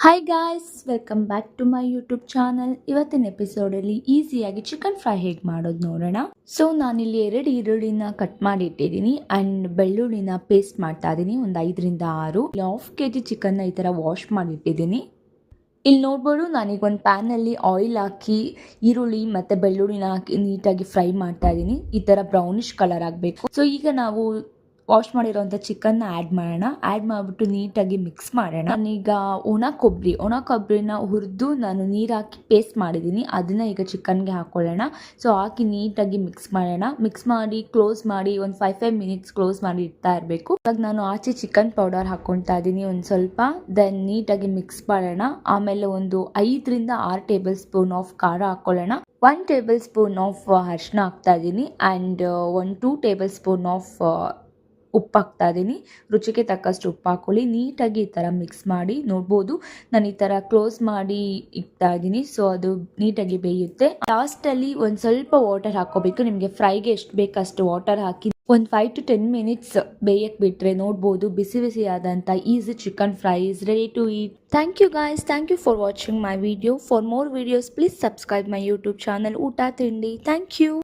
Hi guys, welcome back to my YouTube channel. ಇವತ್ತಿನ ಎಪಿಸೋಡಲ್ಲಿ ಈಸಿಯಾಗಿ ಚಿಕನ್ ಫ್ರೈ ಹೇಗೆ ಮಾಡೋದು ನೋಡೋಣ. ಸೊ ನಾನಿಲ್ಲಿ 2 ಈರುಳ್ಳಿನ ಕಟ್ ಮಾಡಿ ಇಟ್ಟಿದ್ದೀನಿ ಆ್ಯಂಡ್ ಬೆಳ್ಳುಳ್ಳಿನ ಪೇಸ್ಟ್ ಮಾಡ್ತಾ ಇದ್ದೀನಿ. ಒಂದು 5ರಿಂದ 6 ಹಾಫ್ kg ಚಿಕನ್ನ ಈ ಥರ ವಾಶ್ ಮಾಡಿ ಇಟ್ಟಿದ್ದೀನಿ. ಇಲ್ಲಿ ನೋಡ್ಬೋದು, ನಾನೀಗ ಒಂದು ಪ್ಯಾನಲ್ಲಿ ಆಯಿಲ್ ಹಾಕಿ ಈರುಳ್ಳಿ ಮತ್ತು ಬೆಳ್ಳುಳ್ಳಿನ ಹಾಕಿ ನೀಟಾಗಿ ಫ್ರೈ ಮಾಡ್ತಾ ಇದ್ದೀನಿ. ಈ ಥರ ಬ್ರೌನಿಷ್ ಕಲರ್ ಆಗಬೇಕು. ಸೊ ಈಗ ನಾವು ವಾಶ್ ಮಾಡಿರೋಂಥ ಚಿಕನ್ನ ಆ್ಯಡ್ ಮಾಡೋಣ. ಆ್ಯಡ್ ಮಾಡಿಬಿಟ್ಟು ನೀಟಾಗಿ ಮಿಕ್ಸ್ ಮಾಡೋಣ. ನಾನೀಗ ಒಣ ಕೊಬ್ಬರಿನ ಹುರಿದು ನಾನು ನೀರು ಹಾಕಿ ಪೇಸ್ಟ್ ಮಾಡಿದ್ದೀನಿ. ಅದನ್ನು ಈಗ ಚಿಕನ್ಗೆ ಹಾಕ್ಕೊಳ್ಳೋಣ. ಸೊ ಹಾಕಿ ನೀಟಾಗಿ ಮಿಕ್ಸ್ ಮಾಡೋಣ. ಮಿಕ್ಸ್ ಮಾಡಿ ಕ್ಲೋಸ್ ಮಾಡಿ ಒಂದು 5 ಮಿನಿಟ್ಸ್ ಕ್ಲೋಸ್ ಮಾಡಿ ಇಡ್ತಾ ಇರಬೇಕು. ಇವಾಗ ನಾನು ಆಚೆ ಚಿಕನ್ ಪೌಡರ್ ಹಾಕ್ಕೊಳ್ತಾ ಇದ್ದೀನಿ ಒಂದು ಸ್ವಲ್ಪ. ದೆನ್ ನೀಟಾಗಿ ಮಿಕ್ಸ್ ಮಾಡೋಣ. ಆಮೇಲೆ ಒಂದು 5ರಿಂದ 6 ಟೇಬಲ್ ಸ್ಪೂನ್ ಆಫ್ ಖಾರ ಹಾಕ್ಕೊಳ್ಳೋಣ. 1 ಟೇಬಲ್ ಸ್ಪೂನ್ ಆಫ್ ಅರಿಶಿನ ಹಾಕ್ತಾ ಇದ್ದೀನಿ ಆ್ಯಂಡ್ 2 ಟೇಬಲ್ ಸ್ಪೂನ್ ಆಫ್ ಉಪ್ಪು ಹಾಕ್ತಾ ಇದ್ದೀನಿ. ರುಚಿಗೆ ತಕ್ಕಷ್ಟು ಉಪ್ಪು ಹಾಕ್ಕೊಳ್ಳಿ. ನೀಟಾಗಿ ಈ ಥರ ಮಿಕ್ಸ್ ಮಾಡಿ. ನೋಡ್ಬೋದು, ನಾನು ಈ ಥರ ಕ್ಲೋಸ್ ಮಾಡಿ ಇಡ್ತಾ ಇದ್ದೀನಿ. ಸೊ ಅದು ನೀಟಾಗಿ ಬೇಯುತ್ತೆ. ಲಾಸ್ಟಲ್ಲಿ ಒಂದು ಸ್ವಲ್ಪ ವಾಟರ್ ಹಾಕ್ಕೋಬೇಕು. ನಿಮಗೆ ಫ್ರೈಗೆ ಎಷ್ಟು ಬೇಕಷ್ಟು ವಾಟರ್ ಹಾಕಿ ಒಂದು 5 to 10 ಮಿನಿಟ್ಸ್ ಬೇಯಕ್ಕೆ ಬಿಟ್ಟರೆ ನೋಡ್ಬೋದು, ಬಿಸಿ ಬಿಸಿಯಾದಂಥ easy chicken fry is ready to eat. Thank you guys, thank you for watching my video. For more videos please subscribe my YouTube channel ಊಟ ತಿಂಡಿ. Thank you.